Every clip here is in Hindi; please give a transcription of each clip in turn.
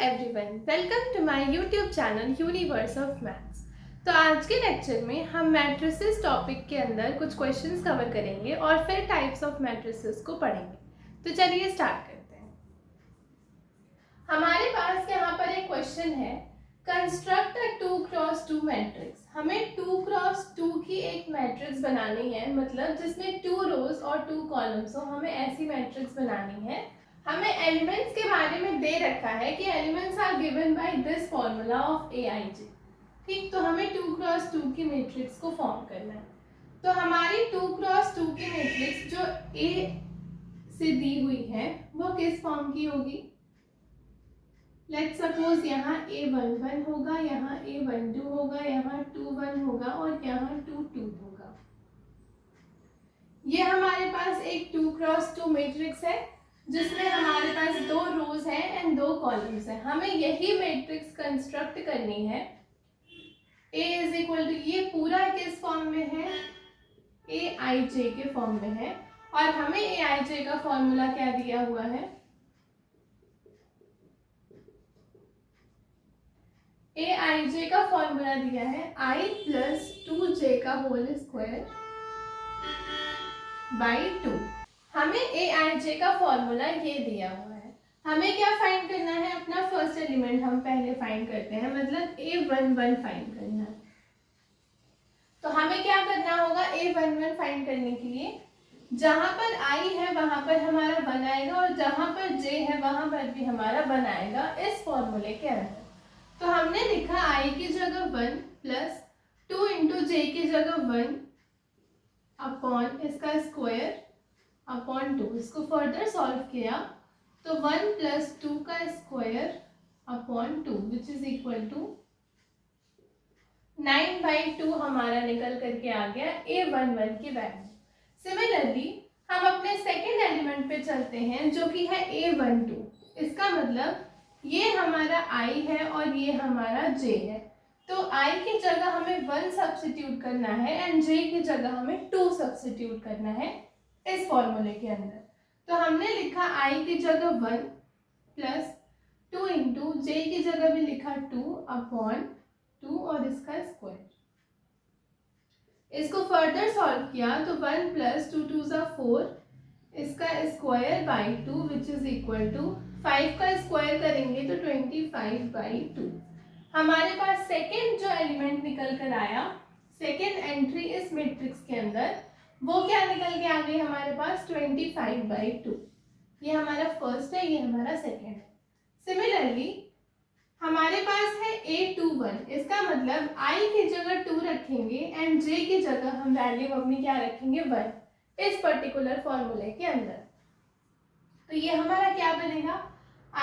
Everyone, welcome to my YouTube channel universe of maths. तो आज के लेक्चर में हम मैट्रिसेस टॉपिक के अंदर कुछ क्वेश्चंस कवर करेंगे और फिर टाइप्स ऑफ मैट्रिसेस को पढ़ेंगे। तो चलिए स्टार्ट करते हैं। हमारे पास यहाँ पर एक क्वेश्चन है, कंस्ट्रक्ट अ 2x2 मैट्रिक्स। हमें 2x2 की एक मैट्रिक्स बनानी है, मतलब जिसमें 2 रोज और 2 कॉलम्स हो। हमें ऐसी मैट्रिक्स बनानी है। हमें एलिमेंट्स के बारे में दे रखा है कि elements are given by this formula of AIJ। ठीक, तो हमें 2x2 की मैट्रिक्स को फॉर्म करना है। तो हमारी 2x2 की मैट्रिक्स जो A से दी हुई है वो किस फॉर्म की होगी? लेट्स सपोज यहाँ A11 होगा, यहाँ A12 होगा, यहाँ 21 होगा और यहाँ 22 होगा। ये हमारे पास एक 2x2 मैट्रिक्स है जिसमें हमारे पास 2 रोज हैं एंड 2 कॉलम्स हैं। हमें यही मैट्रिक्स कंस्ट्रक्ट करनी है। A इज इक्वल टू, ये पूरा किस फॉर्म में है? AIJ के फॉर्म में है। और हमें AIJ का फॉर्मूला क्या दिया हुआ है? AIJ का फॉर्मूला दिया है I प्लस 2J का होल स्क्वायर बाई 2। हमें AIJ का फॉर्मूला ये दिया हुआ है। हमें क्या फाइंड करना है? अपना फर्स्ट एलिमेंट हम पहले फाइंड करते हैं, मतलब A11 फाइंड करना है। तो हमें क्या करना होगा? A11 फाइंड करने के लिए जहां पर I है वहां पर हमारा 1 आएगा और जहां पर J है वहां पर भी हमारा 1 आएगा इस फॉर्मूले के अंदर। तो हमने लिखा I की जगह 1 प्लस 2 इंटू J की जगह 1 अपॉन इसका स्क्वायर अपॉन 2। इसको फर्दर सॉल्व किया तो 1 प्लस 2 का square upon 2 which is equal to 9/2 हमारा निकल करके आ गया A11 की वैल्यू। सिमिलरली हम अपने सेकेंड एलिमेंट पे चलते हैं जो कि है A12। इसका मतलब ये हमारा I है और ये हमारा J है। तो I की जगह हमें 1 सब्स्टिट्यूट करना है एंड J की जगह हमें 2 सब्स्टिट्यूट करना है इस फॉर्मूले के अंदर। तो हमने लिखा I की जगह 1 प्लस 2 इंटू J की जगह भी लिखा 2 अपॉन 2 और इसका स्क्वायर। इसको फर्दर सॉल्व किया तो 1 प्लस 2 2 ज़ा 4, इसका square by 2 which is equal to 5 का स्क्वायर करेंगे तो 25/2। हमारे पास सेकेंड जो एलिमेंट निकल कर आया, सेकेंड एंट्री इस मैट्रिक्स के अंदर, वो क्या निकल के आ गई हमारे पास? 25/2। ये हमारा फर्स्ट है, ये हमारा सेकेंड है। सिमिलरली हमारे पास है A21। इसका मतलब I की जगह 2 रखेंगे एंड J की जगह हम वैल्यू अपनी क्या रखेंगे? 1 इस पर्टिकुलर फॉर्मूले के अंदर। तो ये हमारा क्या बनेगा?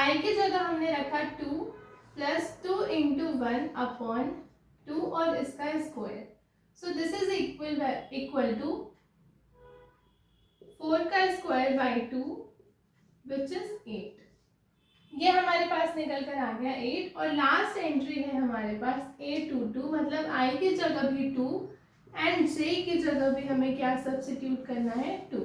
I की जगह हमने रखा 2 प्लस 2 इंटू 1 अपॉन 2 और इसका square. So this is equal to 4 का स्क्वायर बाई 2 विच इज 8। ये हमारे पास निकल कर आ गया 8। और लास्ट एंट्री है हमारे पास A22, मतलब I की जगह भी 2 एंड J की जगह भी हमें क्या सब्स्टिट्यूट करना है? 2।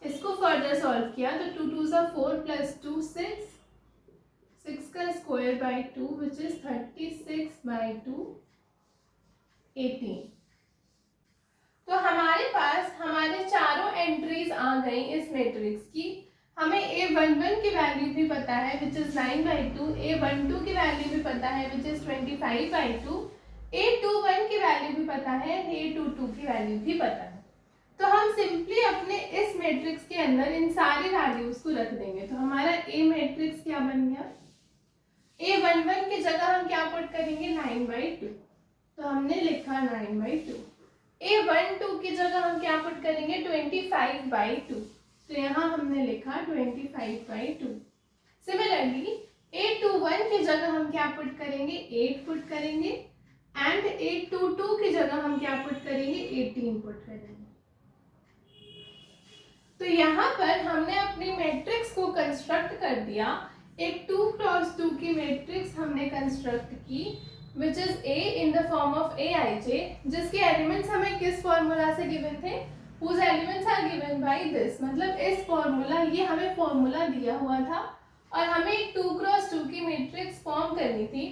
इसको फर्दर सॉल्व किया तो 2 2 ज़ा 4 प्लस 2 6, 6 का स्क्वायर बाई 2 विच इज 36/2 18। तो हमारे पास हमारे चारों एंट्रीज आ गई इस मैट्रिक्स की। हमें A11 की वैल्यू भी पता है विच इज 9/2, A12 की वैल्यू भी पता है विच इज 25/2, A21 की वैल्यू भी पता है, A22 की वैल्यू भी पता है। तो हम सिंपली अपने इस मैट्रिक्स के अंदर इन सारी वैल्यूज को रख देंगे। तो हमारा A मैट्रिक्स क्या बन गया? A11 की जगह हम क्या पुट करेंगे? 9/2। तो हमने लिखा 9/2। A12 की जगह हम क्या पुट करेंगे? 25/2। तो यहाँ हमने लिखा 25/2। सिमिलरली A21 की जगह हम क्या पुट करेंगे? 8 पुट करेंगे एंड A22 की जगह हम क्या पुट करेंगे? 18 पुट करेंगे। तो यहाँ पर हमने अपनी मैट्रिक्स को कंस्ट्रक्ट कर दिया। एक 2x2 की मैट्रिक्स हमने कंस्ट्रक्ट की which is A in the form of AIJ, जिसके एलिमेंट्स हमें किस फॉर्मूला से गिवन थे? whose elements are given by this, मतलब इस फॉर्मूला, ये हमें फॉर्मूला दिया हुआ था और हमें एक 2x2 की मैट्रिक्स फॉर्म करनी थी,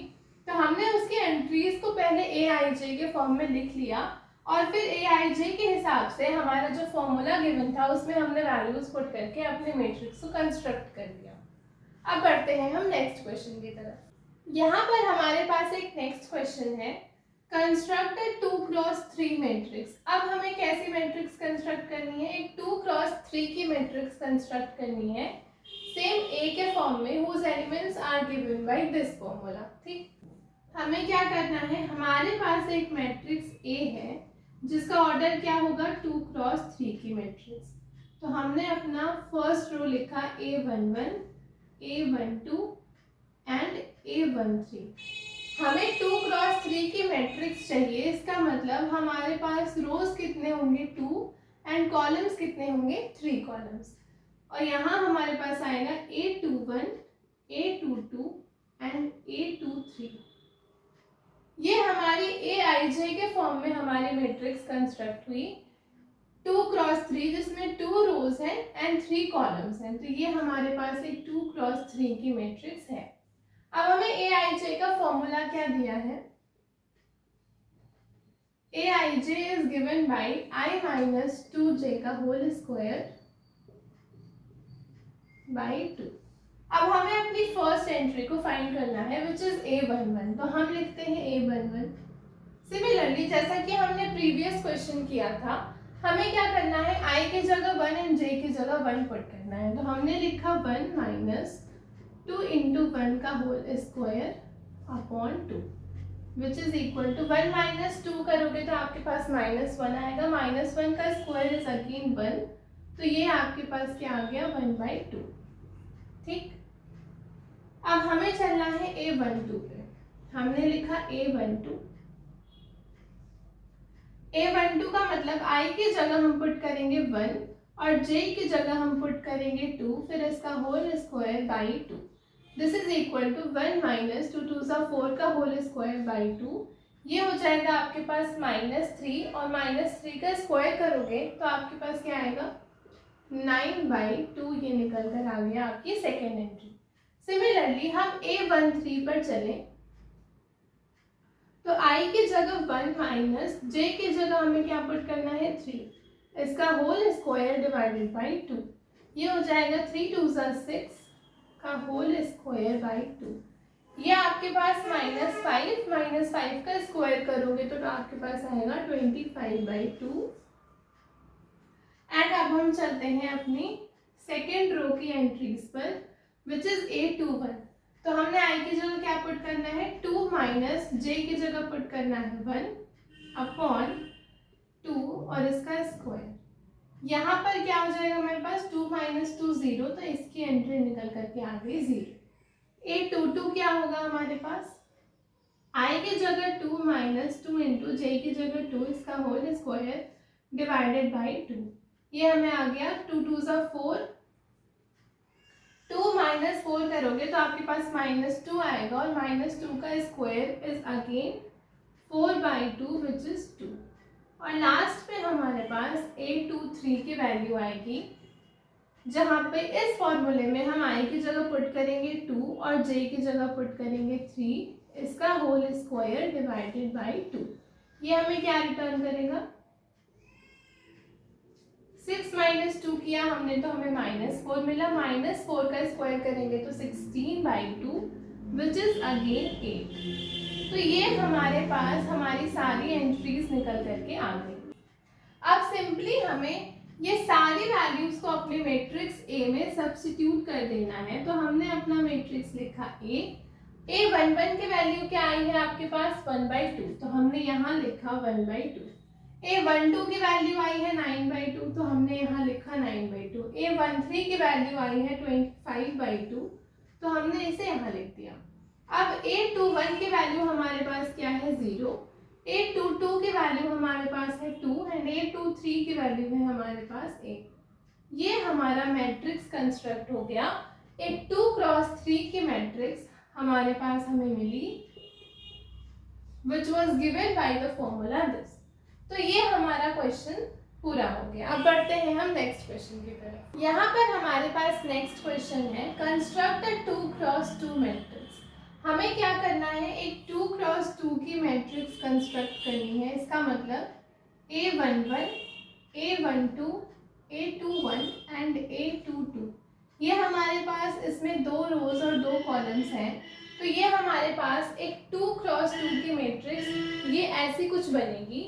तो हमने उसकी एंट्रीज को पहले AIJ के फॉर्म में लिख लिया और फिर AIJ के हिसाब से हमारा जो फॉर्मूला गिवन था उसमें हमने वैल्यूज पुट करके अपने मैट्रिक्स को कंस्ट्रक्ट कर दिया। अब बढ़ते हैं हम नेक्स्ट क्वेश्चन की तरफ। यहाँ पर हमारे पास एक नेक्स्ट क्वेश्चन है, कंस्ट्रक्ट 2x3 मैट्रिक्स। अब हमें कैसी मैट्रिक्स कंस्ट्रक्ट करनी है, एक 2x3 की मैट्रिक्स कंस्ट्रक्ट करनी है सेम A के फॉर्म में, whose elements are given by this formula। ठीक, हमें क्या करना है, हमारे पास एक मैट्रिक्स A है जिसका ऑर्डर क्या होगा 2x3 की मैट्रिक्स। तो हमने अपना फर्स्ट रो लिखा A11, A12 एंड A13। हमें 2x3 की मैट्रिक्स चाहिए, इसका मतलब हमारे पास रोज कितने होंगे 2 एंड कॉलम्स कितने होंगे 3 कॉलम्स। और यहाँ हमारे पास आएगा A21, A22 एंड A23। ये हमारी AIJ के फॉर्म में हमारी मैट्रिक्स कंस्ट्रक्ट हुई 2x3 जिसमें 2 रोज हैं एंड 3 कॉलम्स हैं। तो ये हमारे पास एक 2x3 की मैट्रिक्स है। अब हमें AIJ का फॉर्मूला क्या दिया है, AIJ is given by I minus 2J का होल स्क्वायर बाई 2। अब हमें अपनी फर्स्ट एंट्री को फाइंड करना है विच इज A11। तो हम लिखते हैं A11। सिमिलरली जैसा कि हमने प्रीवियस क्वेश्चन किया था, हमें क्या करना है, I की जगह 1 एंड J की जगह 1 पुट करना है। तो हमने लिखा 1 माइनस 2 इंटू 1 का whole square upon 2 which is equal to 1 minus 2 करोगे तो आपके पास -1 आएगा, -1 का स्क्वायर इज अगेन 1, तो ये आपके पास क्या आ गया 1/2। ठीक, अब हमें चलना है A12 पे। हमने लिखा A12। A12 का मतलब I की जगह हम पुट करेंगे 1 और J की जगह हम पुट करेंगे 2, फिर इसका whole square by 2। This is equal to 1 minus 2 2 4 का होल स्क्वायर बाई 2। ये हो जाएगा आपके पास -3 और -3 का स्क्वायर करोगे तो आपके पास क्या आएगा 9/2। ये निकल कर आ गया आपकी सेकेंड एंट्री। सिमिलरली हम A13 पर चलें तो I की जगह 1 माइनस J की जगह हमें क्या पुट करना है 3, इसका होल स्क्वायर डिवाइडेड बाई 2। ये हो जाएगा 3 2 6 का होल स्क्वायर बाई 2। ये आपके पास -5 का स्क्वायर करोगे तो आपके पास आएगा 25/2। एंड अब हम चलते हैं अपनी सेकेंड रो की एंट्रीज पर विच इज A21। तो हमने I की जगह क्या पुट करना है 2 माइनस J की जगह पुट करना है 1 अपॉन 2 और इसका स्क्वायर। यहाँ पर क्या हो जाएगा हमारे पास 2 माइनस 2 0, तो इसकी एंट्री निकल करके आ गई 0। A22 क्या होगा हमारे पास, I की जगह 2 माइनस 2 इंटू J की जगह 2, इसका होल स्क्वायर डिवाइडेड बाई 2। ये हमें आ गया 2 2 4, 2 माइनस 4 करोगे तो आपके पास -2 आएगा और -2 का square is again 4/2 which is 2। और लास्ट पे हमारे पास A23 की वैल्यू आएगी, जहाँ पे इस फॉर्मूले में हम I की जगह पुट करेंगे 2 और J की जगह पुट करेंगे 3, इसका होल स्क्वायर डिवाइडेड बाई 2। ये हमें क्या रिटर्न करेगा 6 माइनस 2 किया हमने तो हमें -4 मिला, -4 का स्क्वायर करेंगे तो 16/2 विच इज अगेन 8। तो ये हमारे पास हमारी सारी एंट्रीज निकल करके आ गई। अब सिंपली हमें ये सारी वैल्यूज को अपने मैट्रिक्स A में सब्स्टिट्यूट कर देना है। तो हमने अपना मैट्रिक्स लिखा A11 की वैल्यू क्या आई है आपके पास 1/2, तो हमने यहाँ लिखा 1/2। A12 की वैल्यू आई है 9/2, तो हमने यहाँ लिखा 9/2। A13 की वैल्यू आई है 25/2, तो हमने इसे यहाँ लिख दिया। अब A21 की वैल्यू हमारे पास क्या है 0, A22 की वैल्यू हमारे पास है 2 एंड A23 की वैल्यू है हमारे पास 8। ये हमारा मैट्रिक्स कंस्ट्रक्ट हो गया। एक 2x3 की मैट्रिक्स हमारे पास हमें मिली which was given by the formula this। तो ये हमारा क्वेश्चन पूरा हो गया। अब बढ़ते हैं हम नेक्स्ट क्वेश्चन की तरफ। यहाँ पर हमारे पास नेक्स्ट क्वेश्चन है, कंस्ट्रक्ट अ 2x2 मैट्रिक्स। हमें क्या करना है, एक 2x2 की मैट्रिक्स कंस्ट्रक्ट करनी है। इसका मतलब A11, A12, A21 and A22। ये हमारे पास इसमें 2 रोज और 2 कॉलम्स हैं। तो ये हमारे पास एक 2x2 की मैट्रिक्स ये ऐसी कुछ बनेगी।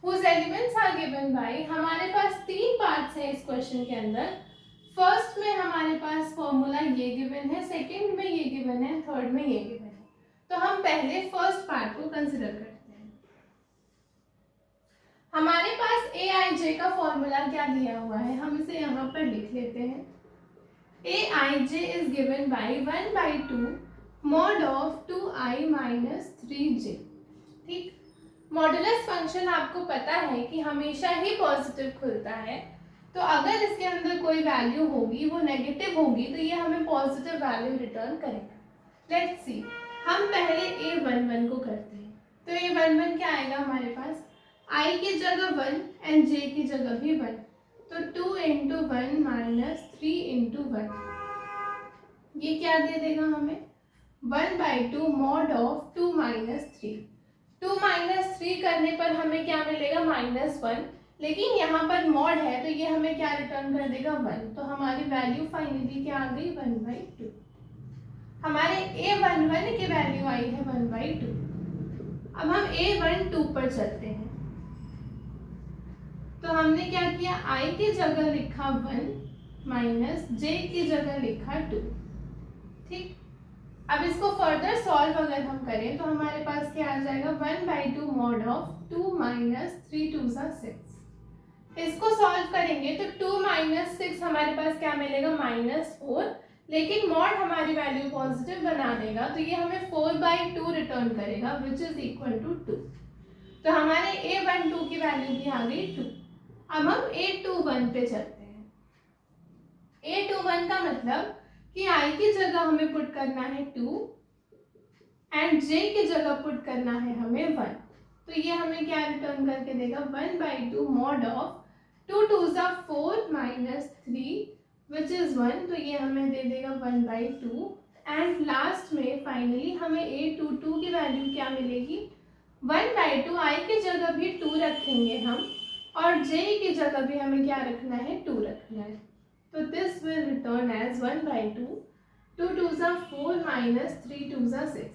Whose elements are given by, हमारे पास 3 पार्ट्स हैं इस क्वेश्चन के अंदर। फर्स्ट में हमारे पास फॉर्मूला ये गिवन है, सेकंड में ये गिवन है, थर्ड में ये गिवन है। तो हम पहले फर्स्ट पार्ट को कंसिडर करते हैं। हमारे पास Aij का फॉर्मूला क्या दिया हुआ है, हम इसे यहाँ पर लिख लेते हैं। Aij is given by 1/2 mod of 2i minus 3j। ठीक, मॉडुलस फंक्शन आपको पता है कि हमेशा ही पॉजिटिव खुलता है। तो अगर इसके अंदर कोई वैल्यू होगी वो नेगेटिव होगी तो ये हमें पॉजिटिव वैल्यू रिटर्न करेगा। लेट्स सी, हम पहले A11 को करते हैं। तो A11 क्या आएगा हमारे पास, I की जगह 1 एंड J की जगह भी 1। तो 2 × 1 माइनस 3 × 1, ये क्या दे देगा हमें, 1/2 mod of 2 minus 3। 2 minus 3 करने पर हमें क्या मिलेगा, -1। लेकिन यहाँ पर मॉड है तो ये हमें क्या रिटर्न कर देगा, 1। तो हमारी वैल्यू फाइनली क्या आ गई, 1/2। हमारे A11 की वैल्यू आई है 1/2। अब हम A12 पर चलते हैं। तो हमने क्या किया, I की जगह लिखा 1 माइनस J की जगह लिखा 2। ठीक, अब इसको फर्दर सॉल्व अगर हम करें तो हमारे पास क्या आ जाएगा, 1/2 mod of 2 minus 3 2 6। इसको सॉल्व करेंगे तो 2 minus 6 हमारे पास क्या मिलेगा, -4। लेकिन मॉड हमारी वैल्यू पॉजिटिव बना देगा तो ये हमें 4/2 रिटर्न करेगा विच इज इक्वल टू 2। तो हमारे A12 की वैल्यू भी आ गई 2। अब हम A21 पे चलते हैं। A21 का मतलब कि I की जगह हमें पुट करना है 2 एंड J की जगह पुट करना है हमें 1। तो ये हमें क्या रिटर्न करके देगा, 1/2 mod of 2 2 4 minus 3 which is 1। तो ये हमें दे देगा 1/2 एंड लास्ट में फाइनली हमें A22 की वैल्यू क्या मिलेगी, 1/2। I की जगह भी 2 रखेंगे हम और J की जगह भी हमें क्या रखना है, 2 रखना है। तो this will return as 1/2, 2 2 4 minus 3 2 6।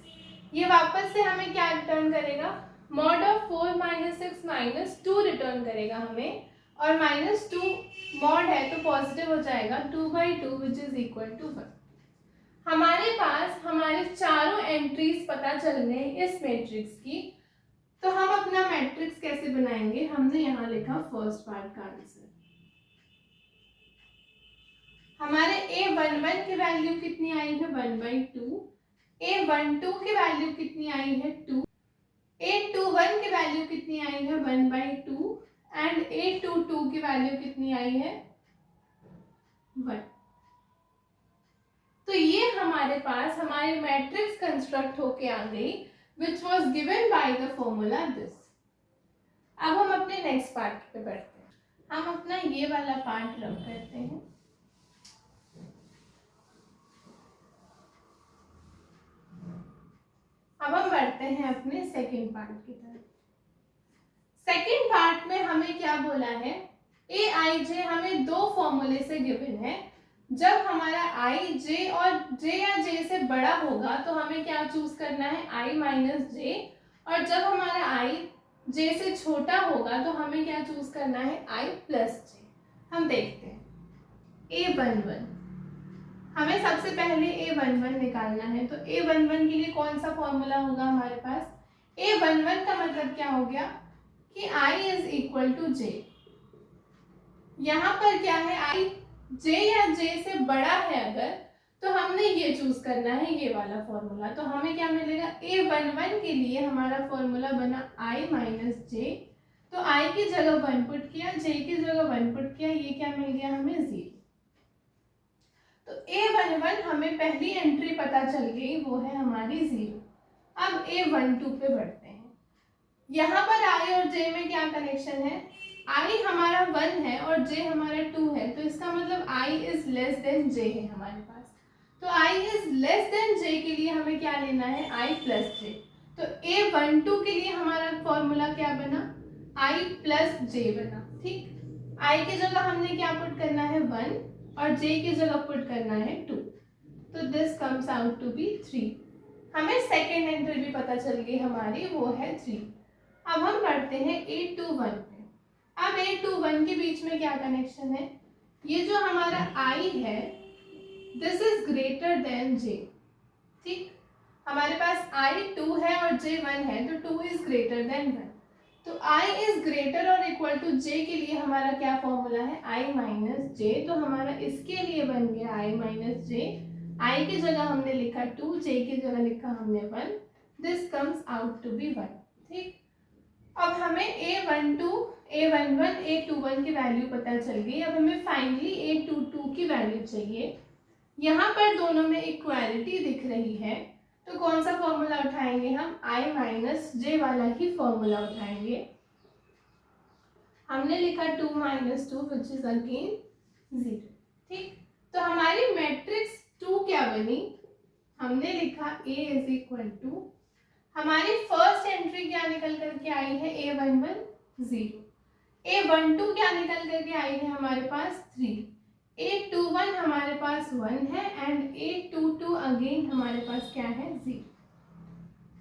ये वापस से हमें क्या रिटर्न करेगा, mod of 4 minus 6 minus 2 return करेगा हमें। और -2 mod है तो पॉजिटिव हो जाएगा, 2/2 विच इज इक्वल टू 1। हमारे पास हमारे चारों एंट्रीज पता चल गए इस मैट्रिक्स की। तो हम अपना मैट्रिक्स कैसे बनाएंगे, हमने यहाँ लिखा फर्स्ट पार्ट का आंसर। हमारे A11 की वैल्यू कितनी आई है, 1/2। A12 की वैल्यू कितनी आई है, 2। A21 की वैल्यू कितनी आई है, 1/2 एंड A22 की वैल्यू कितनी आई है, 1। तो ये हमारे पास हमारी मैट्रिक्स कंस्ट्रक्ट होके आ गई which was given by the formula this। अब हम अपने नेक्स्ट पार्ट पे बढ़ते हैं। हम अपना ये वाला पार्ट रब करते हैं। अब हम बढ़ते हैं अपने सेकंड पार्ट की तरफ। सेकंड पार्ट में हमें क्या बोला है, Aij हमें 2 फॉर्मूले से गिवन है। जब हमारा I J और J या J से बड़ा होगा तो हमें क्या चूज करना है, I minus J। और जब हमारा I J से छोटा होगा तो हमें क्या चूज करना है, I plus J। हम देखते हैं A11, हमें सबसे पहले A11 निकालना है। तो A11 के लिए कौन सा फॉर्मूला होगा हमारे पास, A11 का मतलब क्या हो गया कि I is equal to J। यहाँ पर क्या है, I J या J से बड़ा है अगर तो हमने ये चूज करना है ये वाला फॉर्मूला। तो हमें क्या मिलेगा, A11 के लिए हमारा फॉर्मूला बना I minus J। तो I की जगह 1 पुट किया, J की जगह 1 पुट किया, ये क्या मिल गया हमें, 0। तो A11 हमें पहली एंट्री पता चल गई, वो है हमारी 0। अब A12 पे बढ़ते हैं। यहाँ पर I और J में क्या कनेक्शन है, i हमारा 1 है और j हमारा 2 है, तो इसका मतलब i is less than j है हमारे पास। तो i is less than j के लिए हमें क्या लेना है, i प्लस j। तो A12 के लिए हमारा फॉर्मूला क्या बना, i प्लस j बना। ठीक, i की जगह हमने क्या पुट करना है 1 और j की जगह पुट करना है 2। तो this comes out to be 3। हमें सेकेंड एंट्री भी पता चल गई हमारी, वो है 3। अब हम बढ़ते हैं A21 पे। अब A21 के बीच में क्या कनेक्शन है, ये जो हमारा i है this is greater than j। ठीक, हमारे पास i 2 है और j 1 है, तो 2 इज ग्रेटर देन 1। तो i इज ग्रेटर और इक्वल टू j के लिए हमारा क्या फॉर्मूला है, i माइनस j। तो हमारा इसके लिए बन गया i माइनस j। i की जगह हमने लिखा 2, j की जगह लिखा हमने 1। This comes out to be 1। ठीक, अब हमें A12, A11, A21 की वैल्यू पता चल गई। अब हमें फाइनली A22 की वैल्यू चाहिए। यहाँ पर दोनों में इक्वालिटी दिख रही है, तो कौन सा फॉर्मूला उठाएंगे हम, i माइनस जे वाला ही फॉर्मूला उठाएंगे। हमने लिखा 2 माइनस 2 विच इज अगेन 0। ठीक, तो हमारी मैट्रिक्स 2 क्या बनी, हमने लिखा a इज इक्वल टू, हमारी फर्स्ट एंट्री क्या निकल करके आई है, A11 0, A12 क्या निकल करके आई है हमारे पास 3, A21 हमारे पास 1 है एंड A22 अगेन हमारे पास क्या है 0।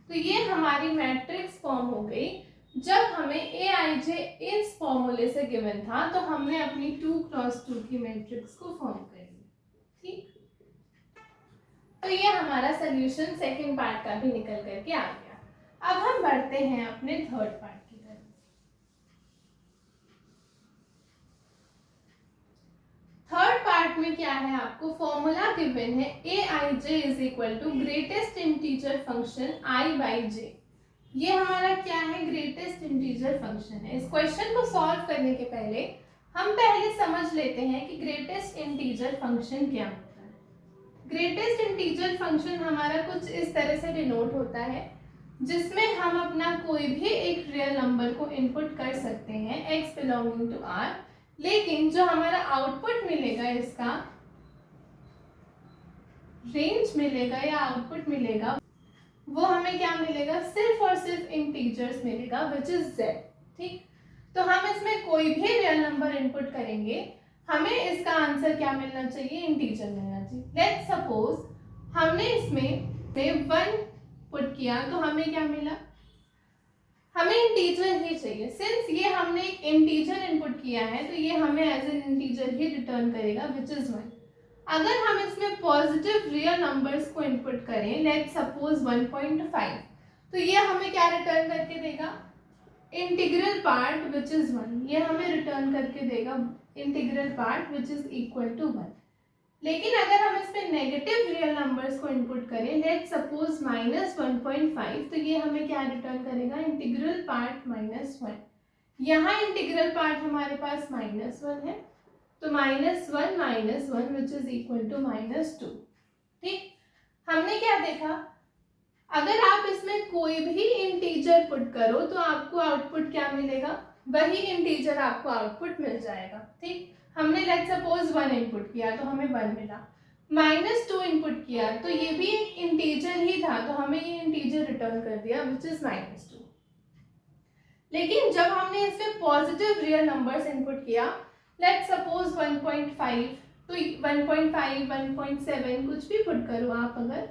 तो ये हमारी मैट्रिक्स फॉर्म हो गई। जब हमें Aij इस फॉर्मूले से गिवन था तो हमने अपनी 2x2 की मैट्रिक्स को फॉर्म कर लिया। ठीक, तो ये हमारा सोल्यूशन सेकंड पार्ट का भी निकल करके आ गया। अब हम बढ़ते हैं अपने थर्ड पार्ट की तरफ। थर्ड पार्ट में क्या है, आपको फॉर्मूला गिवन है Aij is equal to greatest integer function i by j। ये हमारा क्या है, ग्रेटेस्ट इंटीजर फंक्शन है। इस क्वेश्चन को सॉल्व करने के पहले हम पहले समझ लेते हैं कि ग्रेटेस्ट इंटीजर फंक्शन क्या होता है। ग्रेटेस्ट इंटीजर फंक्शन हमारा कुछ इस तरह से डिनोट होता है, जिसमें हम अपना कोई भी एक रियल नंबर को इनपुट कर सकते हैं x बिलोंगिंग टू r, लेकिन जो हमारा आउटपुट मिलेगा, इसका रेंज मिलेगा या आउटपुट मिलेगा, वो हमें क्या मिलेगा, सिर्फ और सिर्फ इंटीजर्स मिलेगा विच इज z। ठीक, तो हम इसमें कोई भी रियल नंबर इनपुट करेंगे, हमें इसका आंसर क्या मिलना चाहिए, इंटीजर मिलना चाहिए। लेट्स सपोज हमने इसमें 1 पुट किया तो हमें क्या मिला, हमें इंटीजर ही चाहिए। सिंस ये हमने एक इंटीजर इनपुट किया है तो ये हमें एज एन इंटीजर ही रिटर्न करेगा विच इज 1। अगर हम इसमें पॉजिटिव रियल नंबर्स को इनपुट करें, लेट्स सपोज 1.5, तो ये हमें क्या रिटर्न करके देगा, इंटीग्रल पार्ट विच इज 1। ये हमें रिटर्न करके देगा integral part which is equal to 1। लेकिन अगर हम इसमें नेगेटिव रियल नंबर्स को इनपुट करें, लेट्स सपोज -1.5, तो ये हमें क्या रिटर्न करेगा, इंटीग्रल पार्ट -1। यहाँ इंटीग्रल पार्ट हमारे पास -1 है, तो -1 विच इज इक्वल टू -2। ठीक, हमने क्या देखा, अगर आप इसमें कोई भी इंटीजर पुट करो तो आपको आउटपुट क्या मिलेगा, वही इंटीजर आपको आउटपुट मिल जाएगा। ठीक, हमने लेट्स सपोज 1 इनपुट किया तो हमें 1 मिला, -2 इनपुट किया तो ये भी एक इंटीजर ही था, तो हमें ये इंटीजर रिटर्न कर दिया विच इज -2। लेकिन जब हमने इसमें पॉजिटिव रियल नंबर्स इनपुट किया, लेट्स सपोज 1.5, तो 1.5, 1.7 कुछ भी पुट करो आप अगर,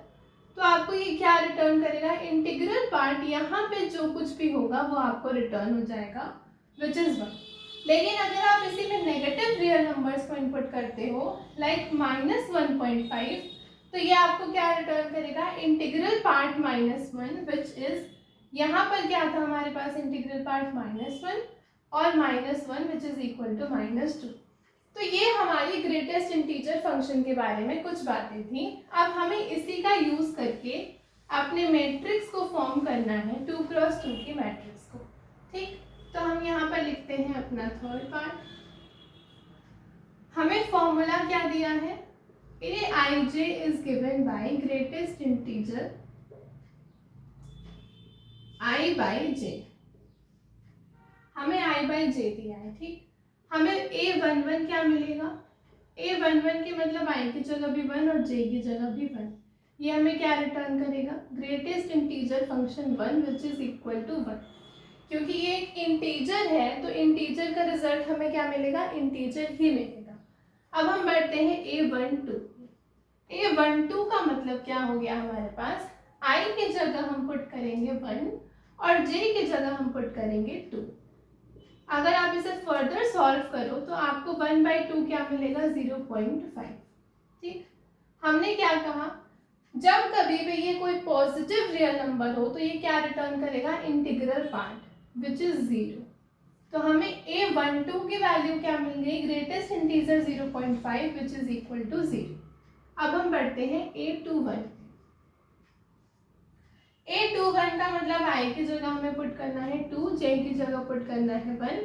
तो आपको ये क्या रिटर्न करेगा, इंटीग्रल पार्ट यहाँ पे जो कुछ भी होगा वो आपको रिटर्न हो जाएगा विच इज 1। लेकिन अगर आप इसी में नेगेटिव रियल नंबर्स को इनपुट करते हो लाइक -1.5, तो ये आपको क्या रिटर्न करेगा, इंटीग्रल पार्ट -1 विच इज, यहाँ पर क्या था हमारे पास, इंटीग्रल पार्ट -1 और -1 विच इज इक्वल टू -2। तो ये हमारी ग्रेटेस्ट इंटीजर फंक्शन के बारे में कुछ बातें थी। अब हमें इसी का यूज करके अपने मैट्रिक्स को फॉर्म करना है, 2x2 की मैट्रिक्स को। ठीक, तो हम यहाँ पर लिखते हैं अपना थर्ड पार्ट। हमें फॉर्मूला क्या दिया है, Aij is given by greatest integer i by j। हमें i/j दिया है, ठीक। हमें a11 क्या मिलेगा, a11 के मतलब i की जगह भी 1 और j की जगह भी 1। ये हमें क्या रिटर्न करेगा, greatest integer function 1 which is equal to 1। क्योंकि ये एक इंटीजर है तो इंटीजर का रिजल्ट हमें क्या मिलेगा, इंटीजर ही मिलेगा। अब हम बढ़ते हैं a12। a12 का मतलब क्या हो गया, हमारे पास i की जगह हम पुट करेंगे 1 और j की जगह हम पुट करेंगे 2। अगर आप इसे फर्दर सॉल्व करो तो आपको 1/2 क्या मिलेगा, 0.5, ठीक। हमने क्या कहा, जब कभी भी ये कोई पॉजिटिव रियल नंबर हो तो ये क्या रिटर्न करेगा, इंटीग्रल पार्ट विच इज 0। तो हमें a12 की वैल्यू क्या मिल गई, greatest integer 0.5 which is equal to 0। अब हम बढ़ते हैं a21। a21 का मतलब i की जगह हमें पुट करना है 2, j की जगह पुट करना है 1,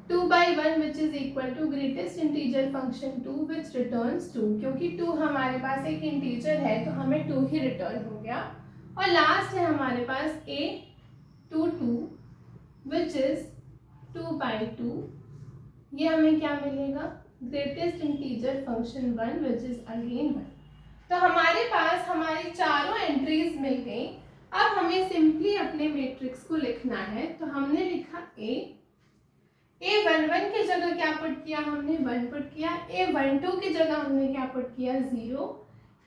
2/1 which is equal to greatest integer function 2 which returns 2। क्योंकि 2 हमारे पास एक इंटीजर है तो हमें 2 ही रिटर्न हो गया। और लास्ट है हमारे पास a22 विच इज 2/2। ये हमें क्या मिलेगा, greatest integer function 1 which is again 1। तो हमारे पास हमारी चारों एंट्रीज मिल गई। अब हमें सिंपली अपने मैट्रिक्स को लिखना है। तो हमने लिखा a11 की जगह क्या पुट किया, हमने 1 पुट किया। a12 की जगह हमने क्या पुट किया, 0।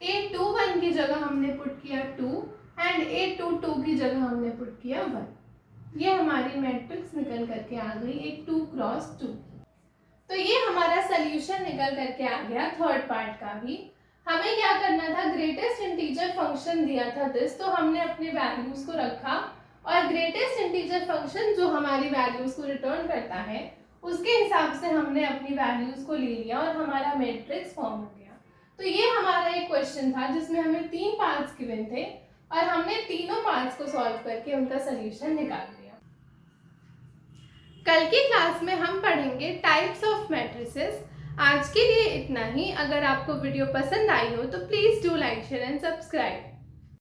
a21 की जगह हमने पुट किया 2 एंड a22 की जगह हमने पुट किया 1। ये हमारी मैट्रिक्स निकल करके आ गई एक 2x2। तो ये हमारा सोल्यूशन निकल करके आ गया थर्ड पार्ट का भी। हमें क्या करना था, ग्रेटेस्ट इंटीजर फंक्शन दिया था दिस, तो हमने अपने वैल्यूज को रखा और ग्रेटेस्ट इंटीजर फंक्शन जो हमारी वैल्यूज को रिटर्न करता है उसके हिसाब से हमने अपनी वैल्यूज को ले लिया और हमारा मैट्रिक्स फॉर्म हो गया। तो ये हमारा एक क्वेश्चन था जिसमें हमें 3 पार्ट्स गिवन थे और हमने तीनों पार्ट्स को सॉल्व करके उनका सोल्यूशन निकाल लिया। कल की क्लास में हम पढ़ेंगे टाइप्स ऑफ मैट्रिसेस। आज के लिए इतना ही। अगर आपको वीडियो पसंद आई हो तो please do like, share and subscribe.